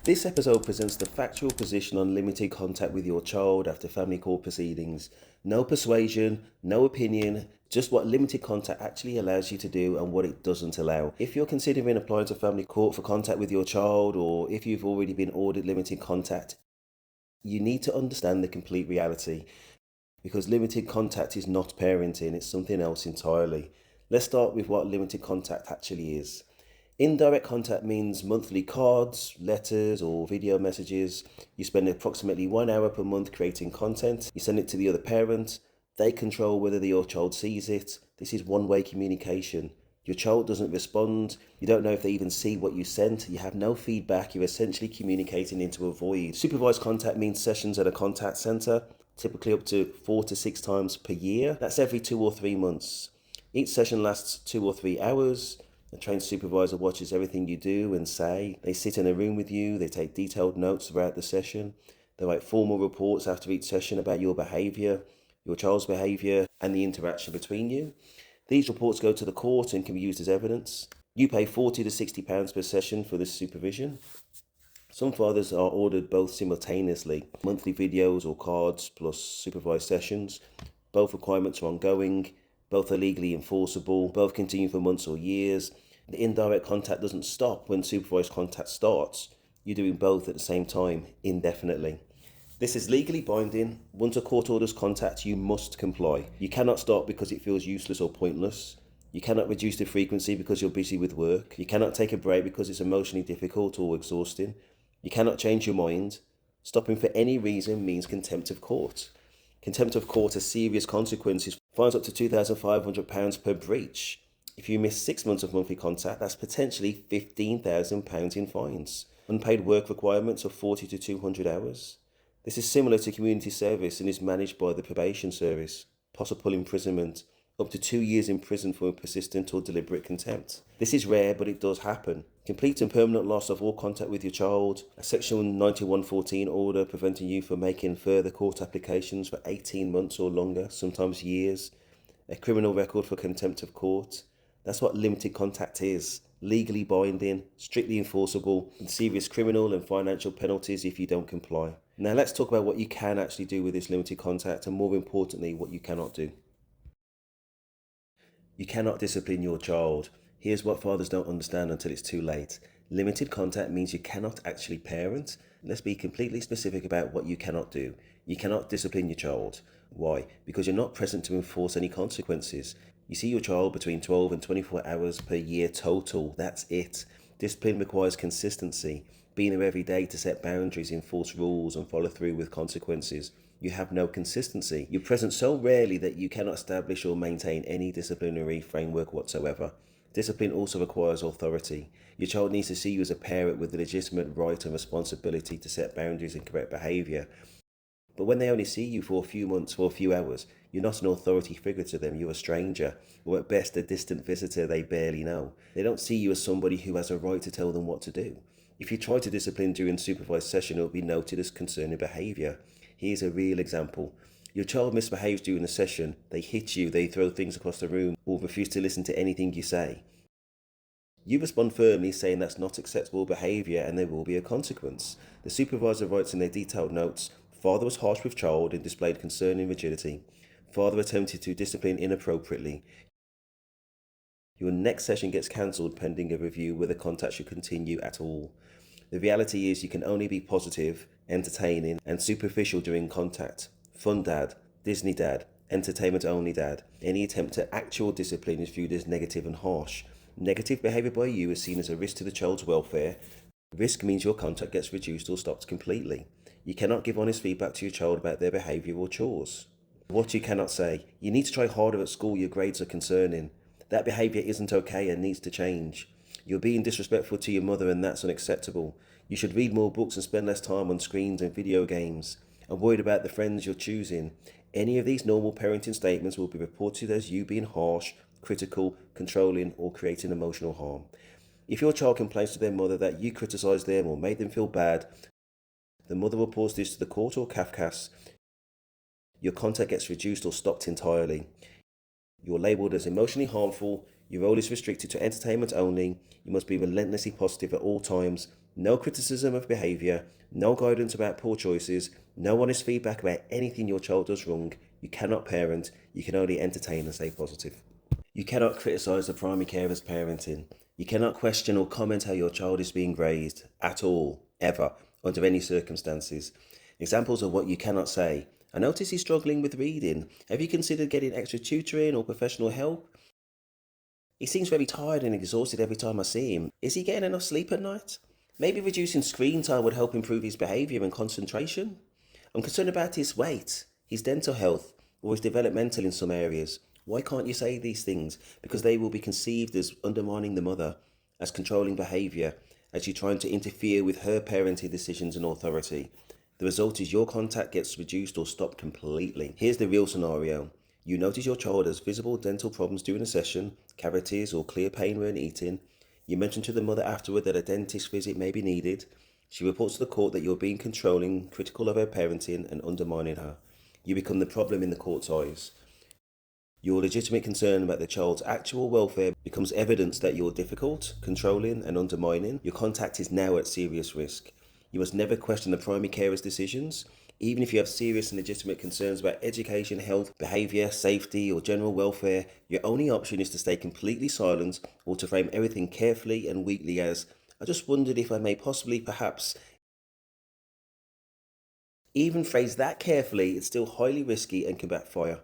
This episode presents the factual position on limited contact with your child after family court proceedings. No persuasion, no opinion, just what limited contact actually allows you to do and what it doesn't allow. If you're considering applying to family court for contact with your child, or if you've already been ordered limited contact, you need to understand the complete reality, because limited contact is not parenting, it's something else entirely. Let's start with what limited contact actually is. Indirect contact means monthly cards, letters, or video messages. You spend approximately 1 hour per month creating content. You send it to the other parent. They control whether your child sees it. This is one-way communication. Your child doesn't respond. You don't know if they even see what you sent. You have no feedback. You're essentially communicating into a void. Supervised contact means sessions at a contact center, typically up to 4 to 6 times per year. That's every 2 or 3 months. Each session lasts 2 or 3 hours. A trained supervisor watches everything you do and say. They sit in a room with you. They take detailed notes throughout the session. They write formal reports after each session about your behaviour, your child's behaviour, and the interaction between you. These reports go to the court and can be used as evidence. You pay £40 to £60 per session for this supervision. Some fathers are ordered both simultaneously, monthly videos or cards plus supervised sessions. Both requirements are ongoing. Both are legally enforceable. Both continue for months or years. The indirect contact doesn't stop when supervised contact starts. You're doing both at the same time, indefinitely. This is legally binding. Once a court orders contact, you must comply. You cannot stop because it feels useless or pointless. You cannot reduce the frequency because you're busy with work. You cannot take a break because it's emotionally difficult or exhausting. You cannot change your mind. Stopping for any reason means contempt of court. Contempt of court has serious consequences. Fines up to £2,500 per breach. If you miss 6 months of monthly contact, that's potentially £15,000 in fines. Unpaid work requirements of 40 to 200 hours. This is similar to community service and is managed by the probation service. Possible imprisonment, up to 2 years in prison for persistent or deliberate contempt. This is rare, but it does happen. Complete and permanent loss of all contact with your child. A Section 9114 order preventing you from making further court applications for 18 months or longer, sometimes years. A criminal record for contempt of court. That's what limited contact is. Legally binding, strictly enforceable, and serious criminal and financial penalties if you don't comply. Now let's talk about what you can actually do with this limited contact, and more importantly, what you cannot do. You cannot discipline your child. Here's what fathers don't understand until it's too late. Limited contact means you cannot actually parent. Let's be completely specific about what you cannot do. You cannot discipline your child. Why? Because you're not present to enforce any consequences. You see your child between 12 and 24 hours per year total. That's it. Discipline requires consistency, being there every day to set boundaries, enforce rules, and follow through with consequences. You have no consistency. You're present so rarely that you cannot establish or maintain any disciplinary framework whatsoever. Discipline also requires authority. Your child needs to see you as a parent with the legitimate right and responsibility to set boundaries and correct behaviour. But when they only see you for a few months, for a few hours, you're not an authority figure to them. You're a stranger, or at best a distant visitor they barely know. They don't see you as somebody who has a right to tell them what to do. If you try to discipline during supervised session, it will be noted as concerning behaviour. Here's a real example. Your child misbehaves during a session. They hit you, they throw things across the room, or refuse to listen to anything you say. You respond firmly, saying that's not acceptable behaviour and there will be a consequence. The supervisor writes in their detailed notes, father was harsh with child and displayed concerning rigidity. Father attempted to discipline inappropriately. Your next session gets cancelled pending a review whether contact should continue at all. The reality is you can only be positive, entertaining, and superficial during contact. Fun dad, Disney dad, entertainment only dad. Any attempt at actual discipline is viewed as negative and harsh. Negative behaviour by you is seen as a risk to the child's welfare. Risk means your contact gets reduced or stopped completely. You cannot give honest feedback to your child about their behaviour or chores. What you cannot say, you need to try harder at school, your grades are concerning. That behaviour isn't okay and needs to change. You're being disrespectful to your mother and that's unacceptable. You should read more books and spend less time on screens and video games. I'm worried about the friends you're choosing. Any of these normal parenting statements will be reported as you being harsh, critical, controlling, or creating emotional harm. If your child complains to their mother that you criticised them or made them feel bad, the mother reports this to the court or CAFCAS. Your contact gets reduced or stopped entirely. You're labelled as emotionally harmful. Your role is restricted to entertainment only. You must be relentlessly positive at all times. no criticism of behaviour, no guidance about poor choices, no honest feedback about anything your child does wrong. You cannot parent, you can only entertain and stay positive. You cannot criticise the primary carer's parenting. You cannot question or comment how your child is being raised at all, ever, under any circumstances. Examples of what you cannot say. I notice he's struggling with reading. Have you considered getting extra tutoring or professional help? He seems very tired and exhausted every time I see him. Is he getting enough sleep at night? Maybe reducing screen time would help improve his behaviour and concentration. I'm concerned about his weight, his dental health, or his developmental in some areas. Why can't you say these things? Because they will be conceived as undermining the mother, as controlling behaviour, as you trying to interfere with her parenting decisions and authority. The result is your contact gets reduced or stopped completely. Here's the real scenario. You notice your child has visible dental problems during a session, cavities or clear pain when eating. You mention to the mother afterward that a dentist visit may be needed. She reports to the court that you're being controlling, critical of her parenting and undermining her. You become the problem in the court's eyes. Your legitimate concern about the child's actual welfare becomes evidence that you're difficult, controlling and undermining. Your contact is now at serious risk. You must never question the primary carer's decisions. Even if you have serious and legitimate concerns about education, health, behaviour, safety or general welfare, your only option is to stay completely silent or to frame everything carefully and weakly as, I just wondered if I may possibly, perhaps. Even phrase that carefully, it's still highly risky and can backfire.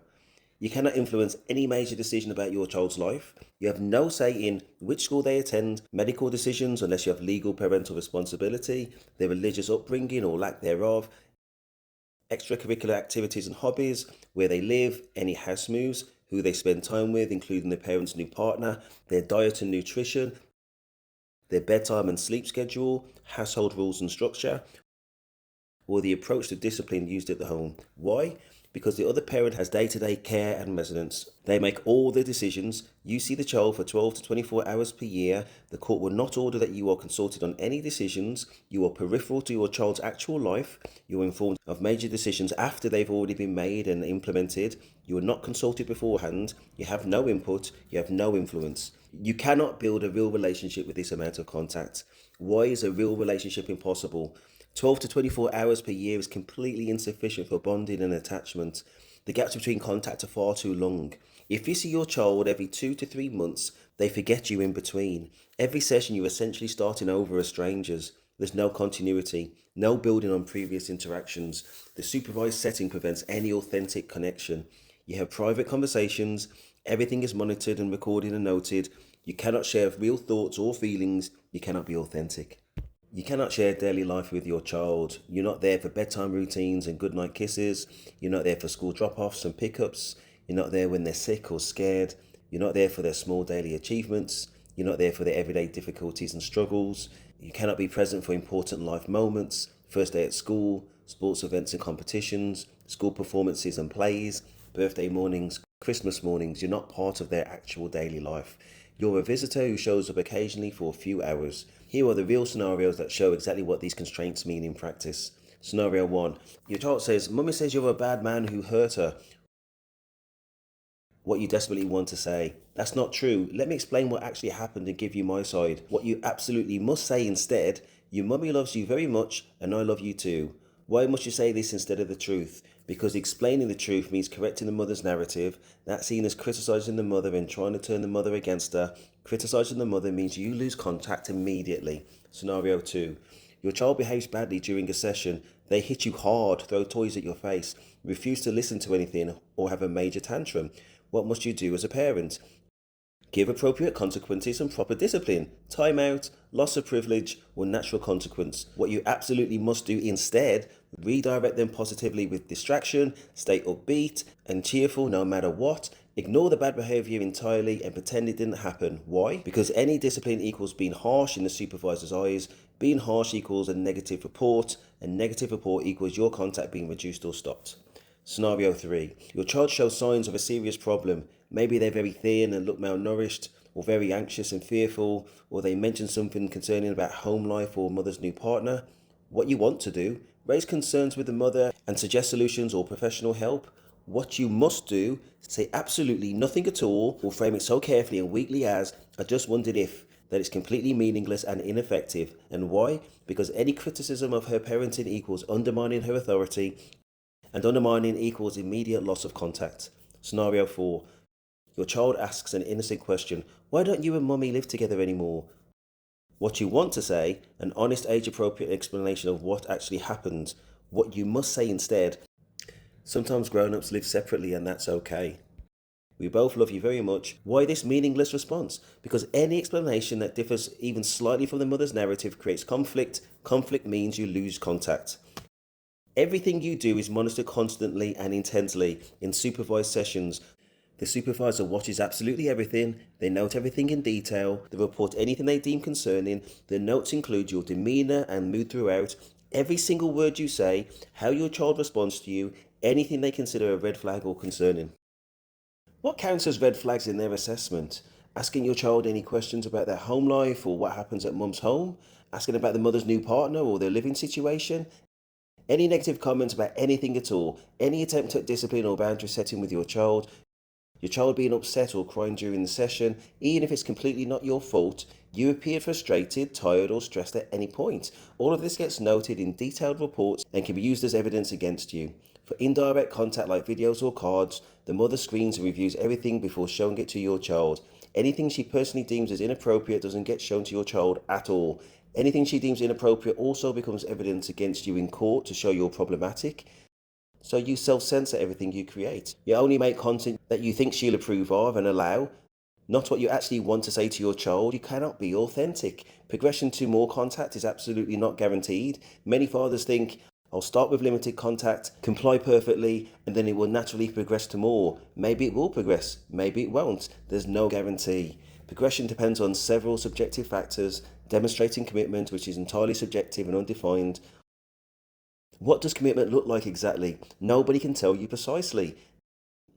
You cannot influence any major decision about your child's life. You have no say in which school they attend, medical decisions unless you have legal parental responsibility, their religious upbringing or lack thereof, extracurricular activities and hobbies, where they live, any house moves, who they spend time with, including their parents' new partner, their diet and nutrition, their bedtime and sleep schedule, household rules and structure, or the approach to discipline used at the home. Why? Because the other parent has day-to-day care and residence. They make all the decisions. You see the child for 12 to 24 hours per year. The court will not order that you are consulted on any decisions. You are peripheral to your child's actual life. You are informed of major decisions after they've already been made and implemented. You are not consulted beforehand. You have no input. You have no influence. You cannot build a real relationship with this amount of contact. Why is a real relationship impossible? 12 to 24 hours per year is completely insufficient for bonding and attachment. The gaps between contact are far too long. If you see your child every 2 to 3 months, they forget you in between. Every session you're essentially starting over as strangers. There's no continuity, no building on previous interactions. The supervised setting prevents any authentic connection. You have private conversations, everything is monitored and recorded and noted. You cannot share real thoughts or feelings, you cannot be authentic. You cannot share daily life with your child. You're not there for bedtime routines and goodnight kisses. You're not there for school drop-offs and pickups. You're not there when they're sick or scared. You're not there for their small daily achievements. You're not there for their everyday difficulties and struggles. You cannot be present for important life moments, first day at school, sports events and competitions, school performances and plays, birthday mornings, Christmas mornings. You're not part of their actual daily life. You're a visitor who shows up occasionally for a few hours. Here are the real scenarios that show exactly what these constraints mean in practice. Scenario 1. Your child says, Mummy says you're a bad man who hurt her. What you desperately want to say. That's not true. Let me explain what actually happened and give you my side. What you absolutely must say instead, your mummy loves you very much and I love you too. Why must you say this instead of the truth? Because explaining the truth means correcting the mother's narrative. That's seen as criticising the mother and trying to turn the mother against her. Criticising the mother means you lose contact immediately. Scenario 2. Your child behaves badly during a session. They hit you hard, throw toys at your face, refuse to listen to anything, or have a major tantrum. What must you do as a parent? Give appropriate consequences and proper discipline. Time out, loss of privilege, or natural consequence. What you absolutely must do instead, redirect them positively with distraction, stay upbeat and cheerful no matter what. Ignore the bad behaviour entirely and pretend it didn't happen. Why? Because any discipline equals being harsh in the supervisor's eyes. Being harsh equals a negative report, and negative report equals your contact being reduced or stopped. Scenario 3. Your child shows signs of a serious problem. Maybe they're very thin and look malnourished, or very anxious and fearful, or they mention something concerning about home life or mother's new partner. What you want to do, raise concerns with the mother and suggest solutions or professional help. What you must do, say absolutely nothing at all, or frame it so carefully and weakly as, I just wondered if. that it's completely meaningless and ineffective. And why? Because any criticism of her parenting equals undermining her authority, and undermining equals immediate loss of contact. Scenario 4. Your child asks an innocent question: why don't you and mummy live together anymore? What you want to say, an honest, age appropriate explanation of what actually happened. What you must say instead: sometimes grown ups live separately and that's okay. We both love you very much. Why this meaningless response? Because any explanation that differs even slightly from the mother's narrative creates conflict. Conflict means you lose contact. Everything you do is monitored constantly and intensely in supervised sessions. The supervisor watches absolutely everything. They note everything in detail. They report anything they deem concerning. The notes include your demeanour and mood throughout, every single word you say, how your child responds to you, anything they consider a red flag or concerning. What counts as red flags in their assessment? Asking your child any questions about their home life or what happens at mum's home? Asking about the mother's new partner or their living situation? Any negative comments about anything at all? Any attempt at discipline or boundary setting with your child being upset or crying during the session, even if it's completely not your fault, you appear frustrated, tired, or stressed at any point. All of this gets noted in detailed reports and can be used as evidence against you. For indirect contact like videos or cards, the mother screens and reviews everything before showing it to your child. Anything she personally deems as inappropriate doesn't get shown to your child at all. Anything she deems inappropriate also becomes evidence against you in court to show you're problematic. So you self-censor everything you create. You only make content that you think she'll approve of and allow, not what you actually want to say to your child. You cannot be authentic. Progression to more contact is absolutely not guaranteed. Many fathers think, I'll start with limited contact, comply perfectly, and then it will naturally progress to more. Maybe it will progress, maybe it won't. There's no guarantee. Progression depends on several subjective factors, demonstrating commitment, which is entirely subjective and undefined. What does commitment look like exactly? Nobody can tell you precisely.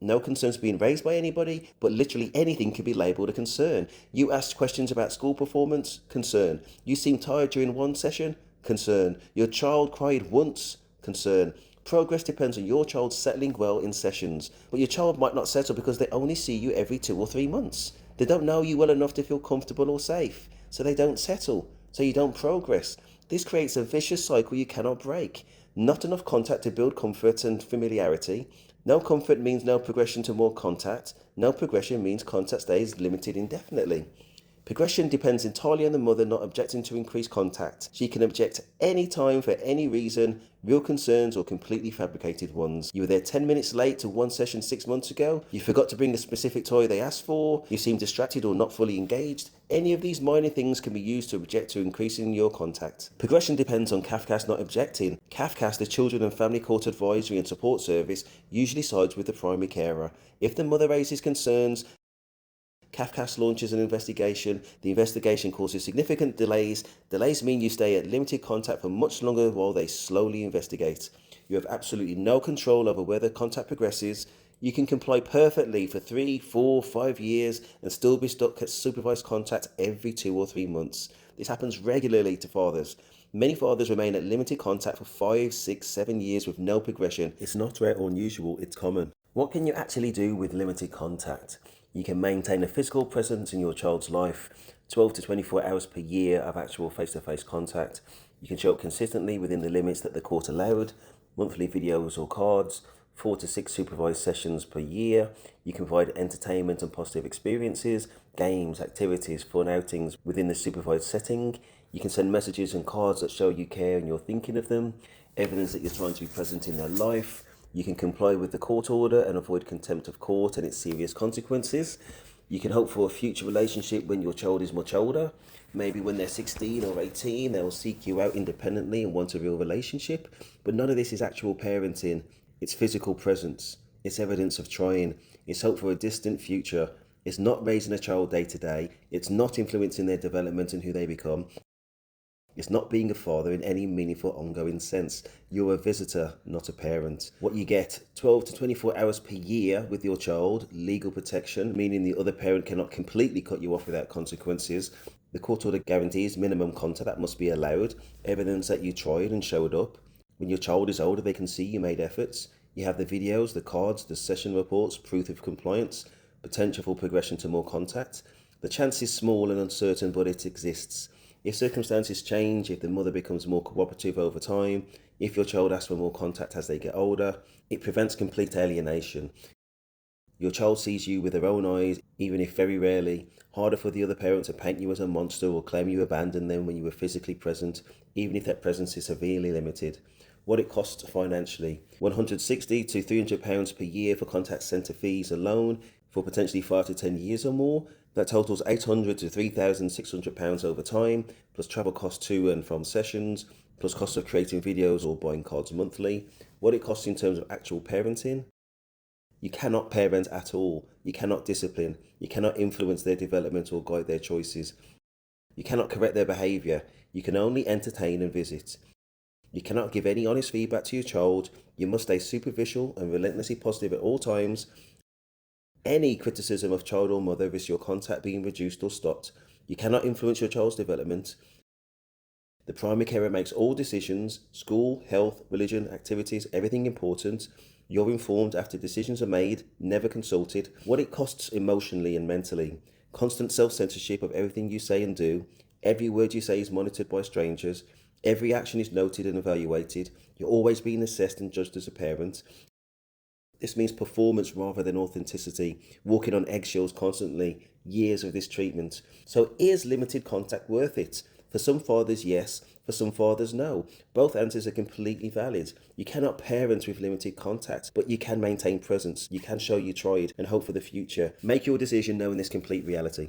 No concerns being raised by anybody, but literally anything can be labelled a concern. You asked questions about school performance? Concern. You seemed tired during one session? Concern. Your child cried once? Concern. Progress depends on your child settling well in sessions, but your child might not settle because they only see you every 2 or 3 months. They don't know you well enough to feel comfortable or safe, so they don't settle, so you don't progress. This creates a vicious cycle you cannot break. Not enough contact to build comfort and familiarity. No comfort means no progression to more contact. No progression means contact stays limited indefinitely. Progression depends entirely on the mother not objecting to increased contact. She can object any time for any reason, real concerns or completely fabricated ones. You were there 10 minutes late to one session 6 months ago. You forgot to bring a specific toy they asked for. You seem distracted or not fully engaged. Any of these minor things can be used to object to increasing your contact. Progression depends on CAFCAS not objecting. CAFCAS, the Children and Family Court Advisory and Support Service, usually sides with the primary carer. If the mother raises concerns, CAFCAS launches an investigation. The investigation causes significant delays. Delays mean you stay at limited contact for much longer while they slowly investigate. You have absolutely no control over whether contact progresses. You can comply perfectly for 3, 4, 5 years and still be stuck at supervised contact every 2 or 3 months. This happens regularly to fathers. Many fathers remain at limited contact for 5, 6, 7 years with no progression. It's not rare or unusual, it's common. What can you actually do with limited contact? You can maintain a physical presence in your child's life, 12 to 24 hours per year of actual face-to-face contact. You can show up consistently within the limits that the court allowed, monthly videos or cards, 4 to 6 supervised sessions per year. You can provide entertainment and positive experiences, games, activities, fun outings within the supervised setting. You can send messages and cards that show you care and you're thinking of them, evidence that you're trying to be present in their life. You can comply with the court order and avoid contempt of court and its serious consequences. You can hope for a future relationship when your child is much older. Maybe when they're 16 or 18, they'll seek you out independently and want a real relationship. But none of this is actual parenting. It's physical presence. It's evidence of trying. It's hope for a distant future. It's not raising a child day to day. It's not influencing their development and who they become. It's not being a father in any meaningful ongoing sense. You're a visitor, not a parent. What you get, 12 to 24 hours per year with your child, legal protection, meaning the other parent cannot completely cut you off without consequences. The court order guarantees minimum contact that must be allowed, evidence that you tried and showed up. When your child is older, they can see you made efforts. You have the videos, the cards, the session reports, proof of compliance, potential for progression to more contact. The chance is small and uncertain, but it exists. If circumstances change, if the mother becomes more cooperative over time, if your child asks for more contact as they get older, it prevents complete alienation. Your child sees you with their own eyes, even if very rarely. Harder for the other parent to paint you as a monster or claim you abandoned them when you were physically present, even if that presence is severely limited. What it costs financially: £160 to £300 per year for contact centre fees alone, for potentially 5 to 10 years or more. That totals £800 to £3,600 over time, plus travel costs to and from sessions, plus cost of creating videos or buying cards monthly. What it costs in terms of actual parenting: you cannot parent at all. You cannot discipline. You cannot influence their development or guide their choices. You cannot correct their behaviour. You can only entertain and visit. You cannot give any honest feedback to your child. You must stay superficial and relentlessly positive at all times. Any criticism of child or mother risks your contact being reduced or stopped. You cannot influence your child's development. The primary carer makes all decisions: school, health, religion, activities, everything important. You're informed after decisions are made, never consulted. What it costs emotionally and mentally: constant self-censorship of everything you say and do. Every word you say is monitored by strangers. Every action is noted and evaluated. You're always being assessed and judged as a parent. This means performance rather than authenticity, walking on eggshells constantly, years of this treatment. So is limited contact worth it? For some fathers, yes. For some fathers, no. Both answers are completely valid. You cannot parent with limited contact, but you can maintain presence. You can show you tried and hope for the future. Make your decision knowing this complete reality.